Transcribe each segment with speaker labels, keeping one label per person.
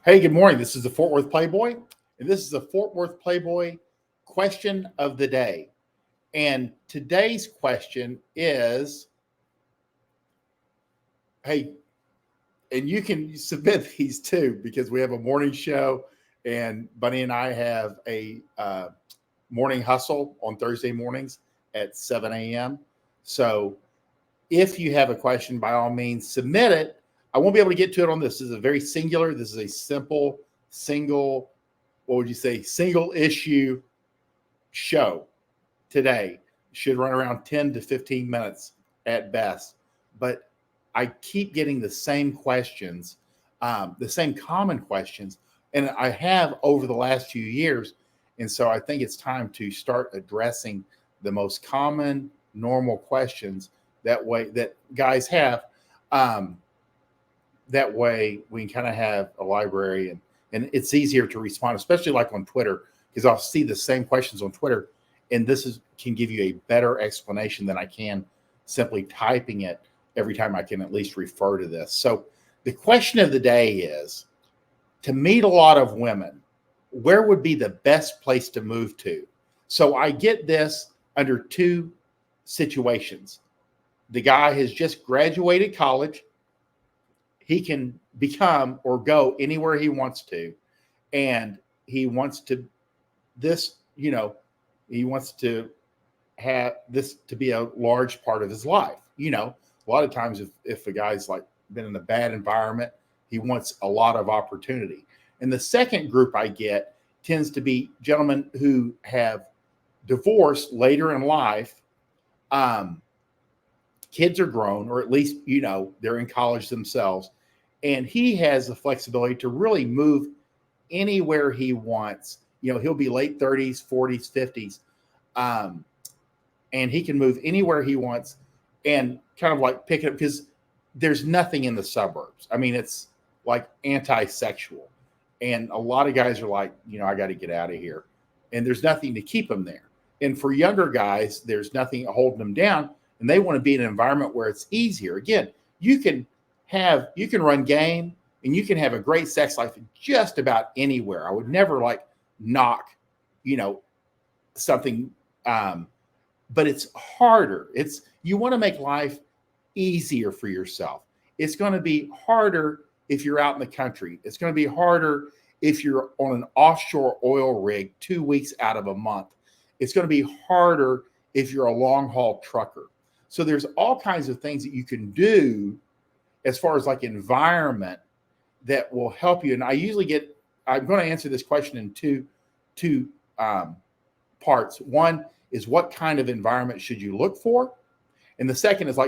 Speaker 1: Hey, good morning. This is the Fort Worth Playboy, and this is the Fort Worth Playboy question of the day. And today's question is, hey, and you can submit these too because we have a morning show, and Bunny and I have a morning hustle on Thursday mornings at 7 a.m. So if you have a question, by all means, submit it. I won't be able to get to it on this. This is a very singular. This is a simple, single, what would you say, single issue show today. Should run around 10 to 15 minutes at best. But I keep getting the same questions, the same common questions, and I have over the last few years. And so I think it's time to start addressing the most common, normal questions that way that guys have. That way we can kind of have a library and it's easier to respond, especially like on Twitter, because I'll see the same questions on Twitter. And can give you a better explanation than I can simply typing it every time I can at least refer to this. So the question of the day is, to meet a lot of women, where would be the best place to move to? So I get this under two situations. The guy has just graduated college. He can become or go anywhere he wants to. And he wants to he wants to have this to be a large part of his life. A lot of times if a guy's like been in a bad environment, he wants a lot of opportunity. And the second group I get tends to be gentlemen who have divorced later in life. Kids are grown, or at least, they're in college themselves. And he has the flexibility to really move anywhere he wants. He'll be late 30s, 40s, 50s. And he can move anywhere he wants and kind of like pick it up because there's nothing in the suburbs. I mean, it's like anti-sexual. And a lot of guys are like, I got to get out of here. And there's nothing to keep them there. And for younger guys, there's nothing holding them down. And they want to be in an environment where it's easier. Again, you can run game and you can have a great sex life just about anywhere. I would never knock, something, but it's harder. You want to make life easier for yourself. It's going to be harder if you're out in the country. It's going to be harder if you're on an offshore oil rig 2 weeks out of a month. It's going to be harder if you're a long haul trucker. So there's all kinds of things that you can do as far as environment that will help you. And I'm going to answer this question in two parts. One is, what kind of environment should you look for? And the second is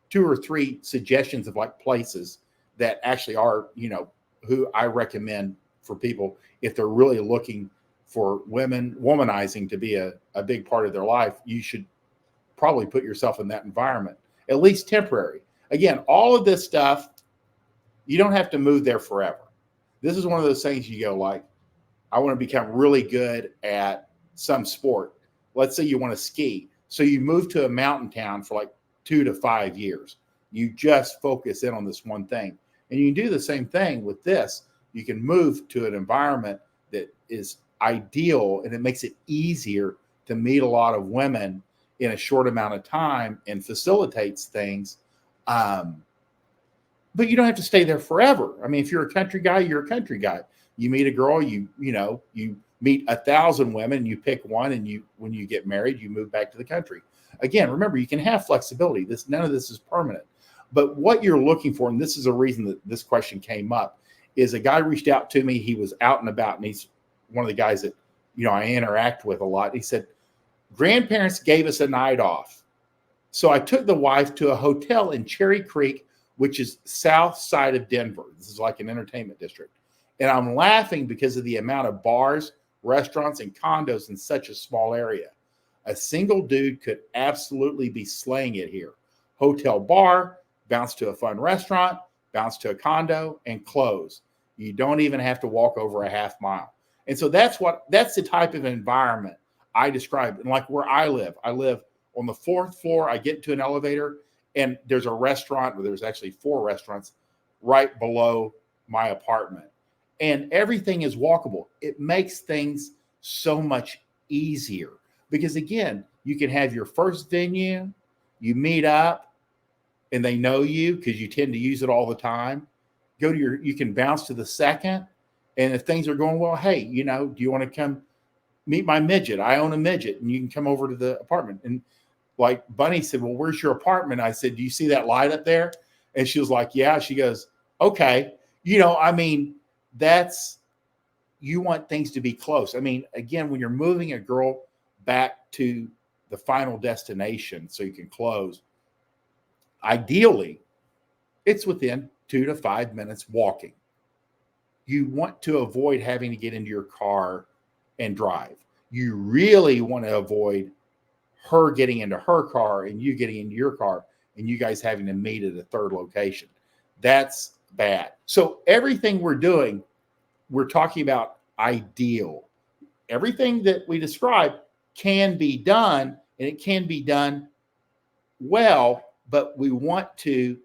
Speaker 1: 2 or 3 suggestions of places that actually are, who I recommend for people if they're really looking for womanizing to be a big part of their life. You should probably put yourself in that environment, at least temporary. Again, all of this stuff, you don't have to move there forever. This is one of those things you go I want to become really good at some sport. Let's say you want to ski. So you move to a mountain town for 2 to 5 years. You just focus in on this one thing. And you can do the same thing with this. You can move to an environment that is ideal, and it makes it easier to meet a lot of women in a short amount of time and facilitates things. But you don't have to stay there forever. I mean, if you're a country guy, you're a country guy. You meet a girl, you meet 1,000 women, you pick one, and when you get married, you move back to the country. Again, remember, you can have flexibility. None of this is permanent. But what you're looking for, and this is a reason that this question came up, is a guy reached out to me. He was out and about, and he's one of the guys that I interact with a lot. He said, grandparents gave us a night off. So I took the wife to a hotel in Cherry Creek, which is south side of Denver. This is like an entertainment district. And I'm laughing because of the amount of bars, restaurants, and condos in such a small area. A single dude could absolutely be slaying it here. Hotel bar, bounce to a fun restaurant, bounce to a condo, and close. You don't even have to walk over a half mile. And so that's the type of environment I described. And where I live on the 4th floor. I get into an elevator, and there's a restaurant, there's actually 4 restaurants right below my apartment. and everything is walkable. It makes things so much easier because, again, you can have your first venue, you meet up, and they know you because you tend to use it all the time. You can bounce to the second, and if things are going well, hey, do you want to come meet my midget? I own a midget, and you can come over to the apartment. And like Bunny said, well, where's your apartment? I said, do you see that light up there? And she was like, yeah. She goes, okay. That's, you want things to be close. Again, when you're moving a girl back to the final destination so you can close, ideally, it's within 2 to 5 minutes walking. You want to avoid having to get into your car and drive. You really want to avoid her getting into her car and you getting into your car and you guys having to meet at a third location. That's bad. So everything we're doing, we're talking about ideal. Everything that we describe can be done, and it can be done well, but we want to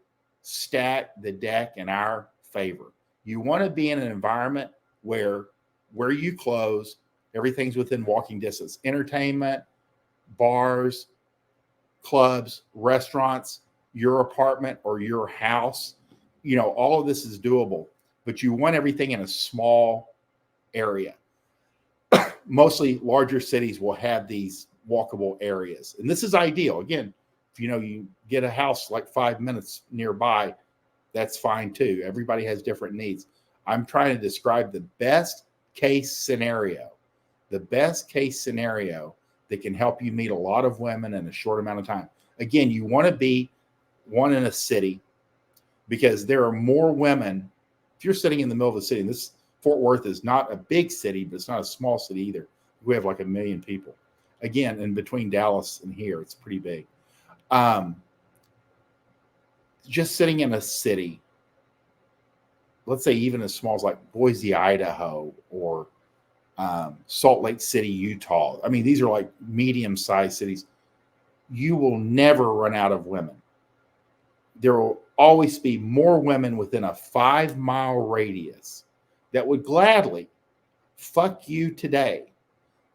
Speaker 1: stack the deck in our favor. You want to be in an environment where you close, everything's within walking distance. Entertainment, bars, clubs, restaurants, your apartment or your house, all of this is doable, but you want everything in a small area. Mostly larger cities will have these walkable areas, and this is ideal. Again, if you get a house like 5 minutes nearby, that's fine too. Everybody has different needs. I'm trying to describe the best case scenario that can help you meet a lot of women in a short amount of time. Again, you want to be one in a city because there are more women. If you're sitting in the middle of the city, and this Fort Worth is not a big city, but it's not a small city either. We have like 1 million people. Again, in between Dallas and here, it's pretty big. Just sitting in a city, let's say even as small as like Boise, Idaho, or Salt Lake City, Utah. These are like medium-sized cities. You will never run out of women. There will always be more women within a 5-mile radius that would gladly fuck you today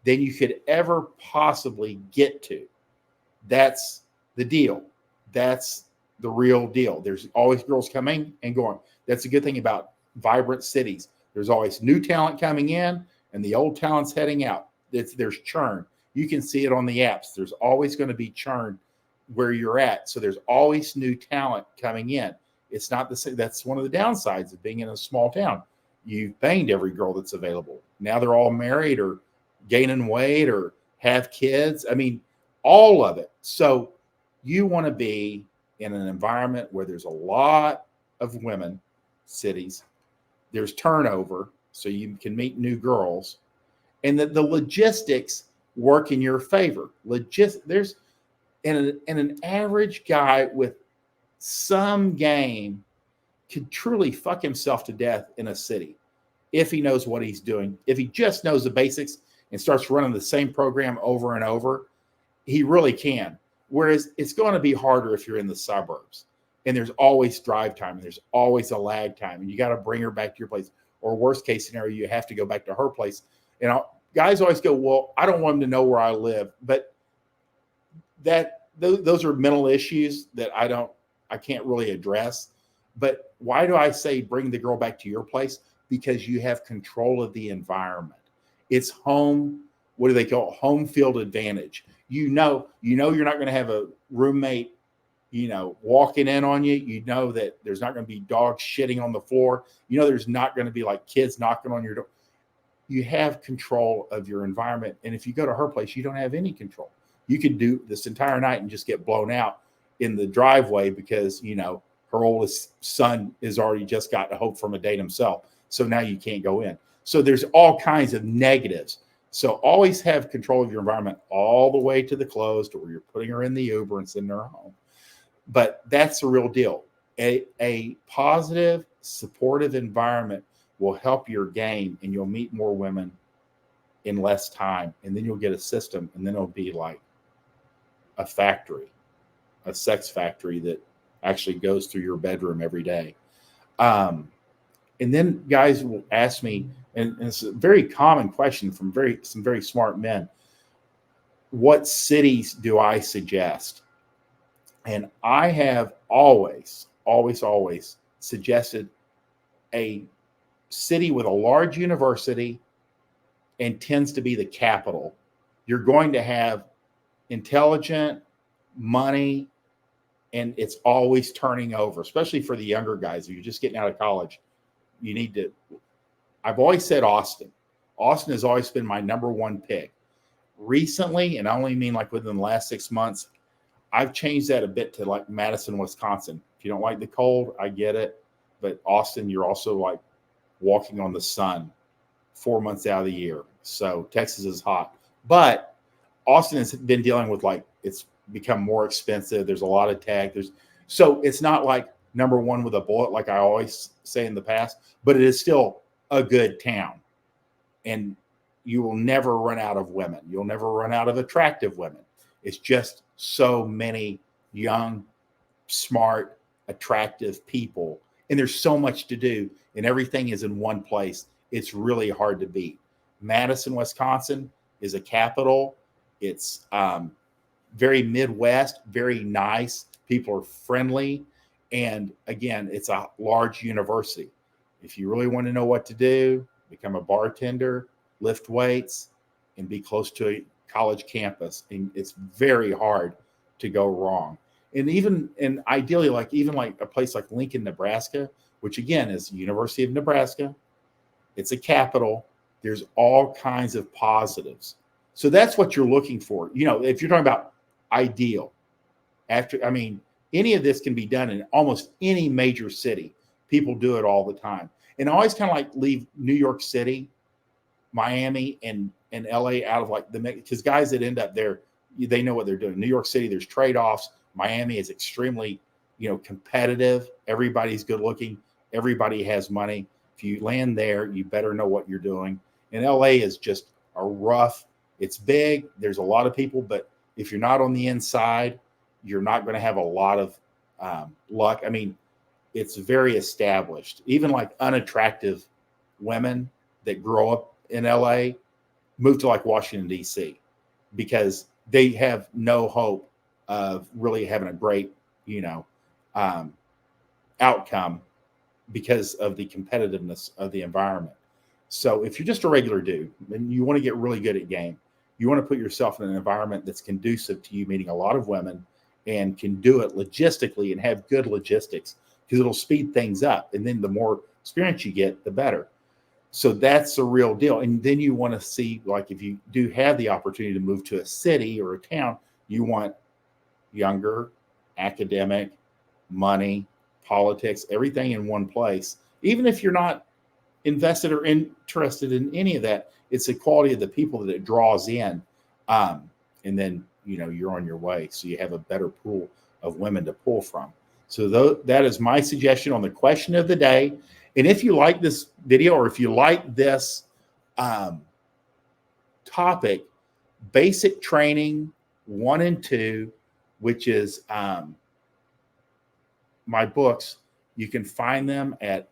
Speaker 1: than you could ever possibly get to. That's the deal. That's the real deal. There's always girls coming and going. That's a good thing about vibrant cities. There's always new talent coming in and the old talent's heading out. There's churn. You can see it on the apps. There's always going to be churn where you're at. So there's always new talent coming in. It's not the same. That's one of the downsides of being in a small town. You've banged every girl that's available. Now they're all married or gaining weight or have kids. All of it. So you want to be in an environment where there's a lot of women, cities. There's turnover, so you can meet new girls, and that the logistics work in your favor. There's an average guy with some game could truly fuck himself to death in a city if he knows what he's doing. If he just knows the basics and starts running the same program over and over, he really can. Whereas it's going to be harder if you're in the suburbs, and there's always drive time, and there's always a lag time, and you got to bring her back to your place. Or worst case scenario, you have to go back to her place. Guys always go, well, I don't want him to know where I live, but those are mental issues that I can't really address. But why do I say bring the girl back to your place? Because you have control of the environment. It's home. What do they call it? Home field advantage. You're not going to have a roommate, walking in on you. You know that there's not going to be dogs shitting on the floor. There's not going to be like kids knocking on your door. You have control of your environment. And if you go to her place, you don't have any control. You could do this entire night and just get blown out in the driveway because, her oldest son is already just got a hope from a date himself. So now you can't go in. So there's all kinds of negatives. So always have control of your environment all the way to the close to where you're putting her in the Uber and sending her home. But that's the real deal. A positive, supportive environment will help your game, and you'll meet more women in less time. And then you'll get a system, and then it'll be like a factory, a sex factory that actually goes through your bedroom every day. And then guys will ask me, and it's a very common question from some very smart men, what cities do I suggest? And I have always suggested a city with a large university and tends to be the capital. You're going to have intelligent money, and it's always turning over, especially for the younger guys. If you're just getting out of college, you need to. I've always said Austin. Austin has always been my number one pick. Recently, and I only mean like within the last 6 months, I've changed that a bit to like Madison, Wisconsin. If you don't like the cold, I get it. But Austin, you're also like walking on the sun 4 months out of the year. So Texas is hot. But Austin has been dealing with like it's become more expensive. There's a lot of tag. So it's not like number one with a bullet, like I always say in the past, but it is still a good town. And you will never run out of women. You'll never run out of attractive women. It's just so many young, smart, attractive people. And there's so much to do, and everything is in one place. It's really hard to beat. Madison, Wisconsin is a capital. It's very Midwest, very nice. People are friendly. And again, it's a large university. If you really want to know what to do, become a bartender, lift weights, and be close to a college campus. And it's very hard to go wrong. And ideally, like even like a place like Lincoln, Nebraska, which again is the University of Nebraska, it's a capital. There's all kinds of positives. So that's what you're looking for. You know, if you're talking about ideal, any of this can be done in almost any major city. People do it all the time. And I always kind of like leave New York City, Miami, and LA out of like because guys that end up there, they know what they're doing. New York City, there's trade-offs. Miami is extremely, competitive. Everybody's good looking. Everybody has money. If you land there, you better know what you're doing. And LA is just a rough. It's big. There's a lot of people, but if you're not on the inside, you're not going to have a lot of luck. I mean, it's very established. Even like unattractive women that grow up in LA move to like Washington, D.C. because they have no hope of really having a great, outcome because of the competitiveness of the environment. So if you're just a regular dude and you want to get really good at game, you want to put yourself in an environment that's conducive to you meeting a lot of women and can do it logistically and have good logistics because it'll speed things up. And then the more experience you get, the better. So that's the real deal. And then you want to see, like, if you do have the opportunity to move to a city or a town, you want younger, academic, money, politics, everything in one place. Even if you're not invested or interested in any of that, it's the quality of the people that it draws in. And then, you're on your way. So you have a better pool of women to pull from. So that is my suggestion on the question of the day. And if you like this video or if you like this topic, Basic Training 1 and 2, which is my books, you can find them at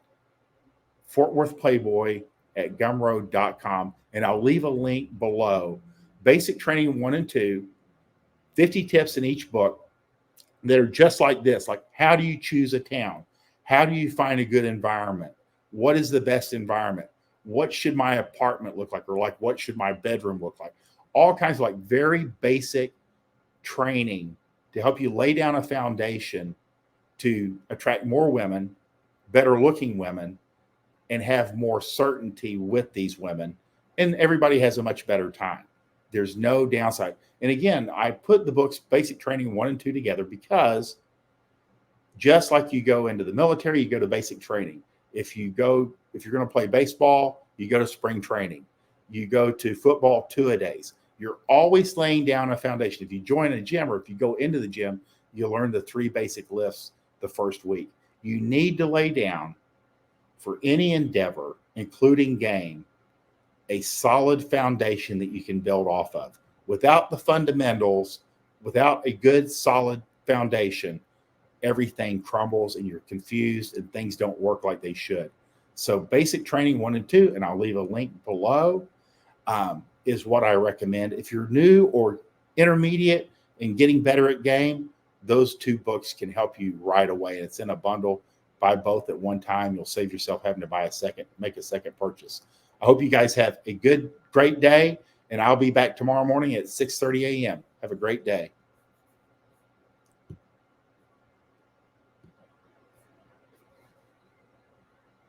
Speaker 1: Fort Worth Playboy at gumroad.com. And I'll leave a link below. Basic Training 1 and 2, 50 tips in each book that are just like this. Like, how do you choose a town? How do you find a good environment? What is the best environment? What should my apartment look like? Or like, what should my bedroom look like? All kinds of like very basic training to help you lay down a foundation to attract more women, better looking women, and have more certainty with these women. And everybody has a much better time. There's no downside. And again, I put the books Basic Training 1 and 2 together because just like you go into the military, you go to basic training. If you're going to play baseball, you go to spring training. You go to football 2-a-days. You're always laying down a foundation. If you join a gym or if you go into the gym, you learn the 3 basic lifts the first week. You need to lay down for any endeavor, including game, a solid foundation that you can build off of. Without the fundamentals, without a good, solid foundation, everything crumbles and you're confused and things don't work like they should. So basic training 1 and 2, and I'll leave a link below, is what I recommend. If you're new or intermediate and getting better at game, those 2 books can help you right away. And it's in a bundle. Buy both at one time. You'll save yourself having to make a second purchase. I hope you guys have a great day, and I'll be back tomorrow morning at 6:30 a.m. Have a great day.